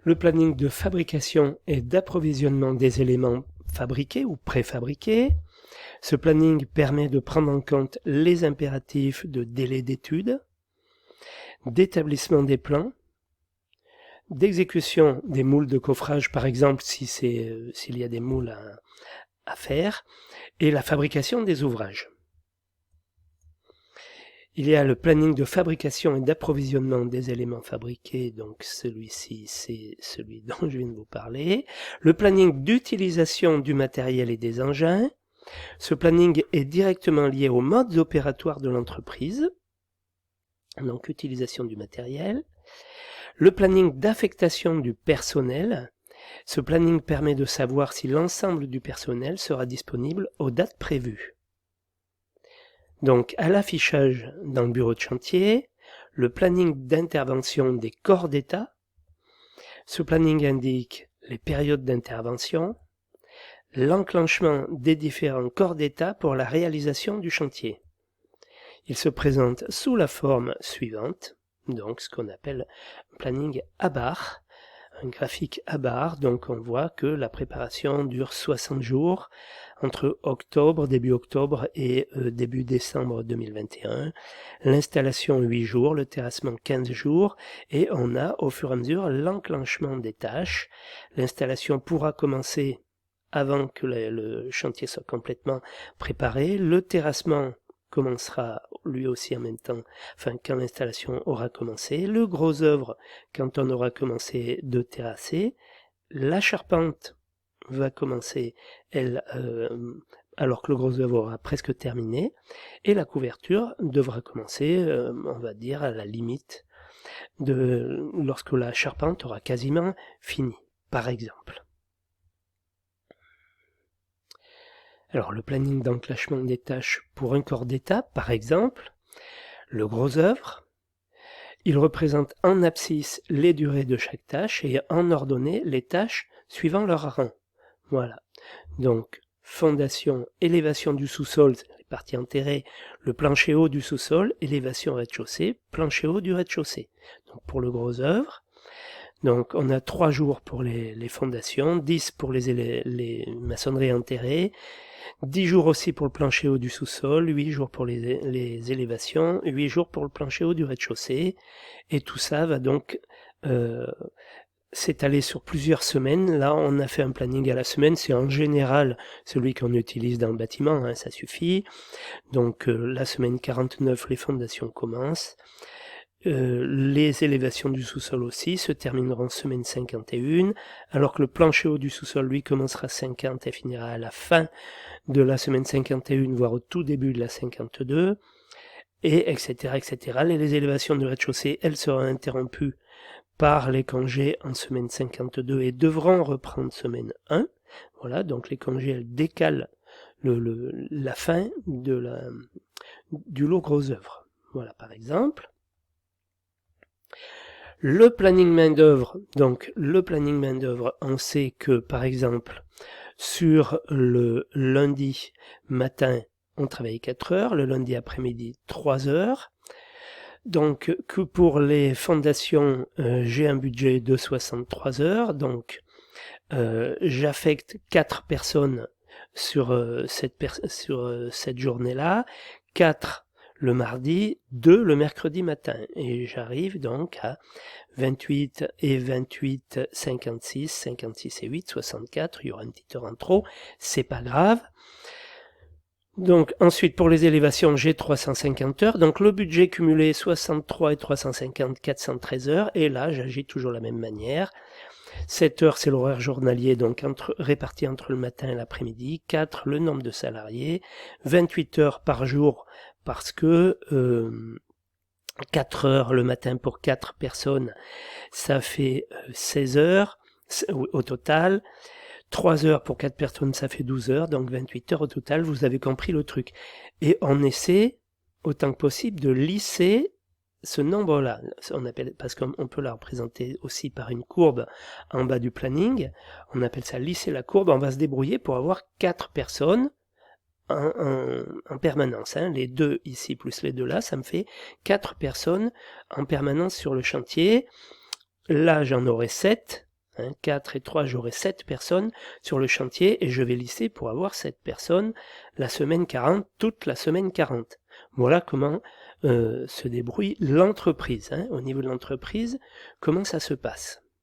Le planning de fabrication et d'approvisionnement des éléments fabriqués ou préfabriqués. Ce planning permet de prendre en compte les impératifs de délai d'étude, d'établissement des plans, d'exécution des moules de coffrage, par exemple s'il y a des moules à faire, et la fabrication des ouvrages. Il y a le planning de fabrication et d'approvisionnement des éléments fabriqués, donc celui-ci c'est celui dont je viens de vous parler. Le planning d'utilisation du matériel et des engins. Ce planning est directement lié aux modes opératoires de l'entreprise, donc utilisation du matériel. Le planning d'affectation du personnel. Ce planning permet de savoir si l'ensemble du personnel sera disponible aux dates prévues. Donc à l'affichage dans le bureau de chantier, le planning d'intervention des corps d'État. Ce planning indique les périodes d'intervention, l'enclenchement des différents corps d'État pour la réalisation du chantier. Il se présente sous la forme suivante, donc ce qu'on appelle un planning à barres, un graphique à barres, donc on voit que la préparation dure 60 jours, entre début octobre et début décembre 2021, l'installation 8 jours, le terrassement 15 jours, et on a au fur et à mesure l'enclenchement des tâches. L'installation pourra commencer avant que le chantier soit complètement préparé. Le terrassement commencera lui aussi en même temps, quand l'installation aura commencé. Le gros œuvre quand on aura commencé de terrasser. La charpente va commencer, elle, alors que le gros œuvre aura presque terminé. Et la couverture devra commencer, on va dire, à la limite lorsque la charpente aura quasiment fini, par exemple. Alors le planning d'enclenchement des tâches pour un corps d'État, par exemple, le gros œuvre, il représente en abscisse les durées de chaque tâche et en ordonnée les tâches suivant leur rang. Voilà. Donc fondation, élévation du sous-sol, les parties enterrées, le plancher haut du sous-sol, élévation rez-de-chaussée, plancher haut du rez-de-chaussée. Donc pour le gros œuvre. Donc on a 3 jours pour les fondations, 10 pour les maçonneries enterrées, 10 jours aussi pour le plancher haut du sous-sol, 8 jours pour les élévations, 8 jours pour le plancher haut du rez-de-chaussée. Et tout ça va donc s'étaler sur plusieurs semaines. Là, on a fait un planning à la semaine. C'est en général celui qu'on utilise dans le bâtiment, hein, ça suffit. Donc la semaine 49, les fondations commencent. Les élévations du sous-sol aussi se termineront semaine 51, alors que le plancher haut du sous-sol, lui, commencera 50 et finira à la fin de la semaine 51, voire au tout début de la 52, et etc. etc. Les élévations du rez-de-chaussée, elles seront interrompues par les congés en semaine 52 et devront reprendre semaine 1. Voilà, donc les congés, elles décalent la fin du lot gros œuvre. Voilà, par exemple. Le planning main-d'œuvre, donc le planning main-d'œuvre, on sait que par exemple sur le lundi matin on travaille 4 heures, le lundi après-midi 3 heures. Donc que pour les fondations j'ai un budget de 63 heures, donc j'affecte 4 personnes sur cette journée-là, 4 le mardi, 2 le mercredi matin. Et j'arrive donc à 28 et 28, 56, 56 et 8, 64. Il y aura une petite heure en trop, c'est pas grave. Donc ensuite pour les élévations, j'ai 350 heures. Donc le budget cumulé 63 et 350, 413 heures. Et là, j'agis toujours de la même manière. 7 heures, c'est l'horaire journalier, donc réparti entre le matin et l'après-midi. 4, le nombre de salariés. 28 heures par jour, parce que 4 heures le matin pour 4 personnes, ça fait 16 heures au total. 3 heures pour 4 personnes, ça fait 12 heures, donc 28 heures au total, vous avez compris le truc. Et on essaie, autant que possible, de lisser ce nombre-là. On appelle, parce qu'on peut la représenter aussi par une courbe en bas du planning, on appelle ça lisser la courbe. On va se débrouiller pour avoir 4 personnes en permanence. Hein. Les 2 ici plus les 2 là, ça me fait 4 personnes en permanence sur le chantier. Là, j'en aurai 7 4 et 3, j'aurai 7 personnes sur le chantier et je vais lisser pour avoir 7 personnes la semaine 40, toute la semaine 40. Voilà comment se débrouille l'entreprise. Au niveau de l'entreprise, comment ça se passe.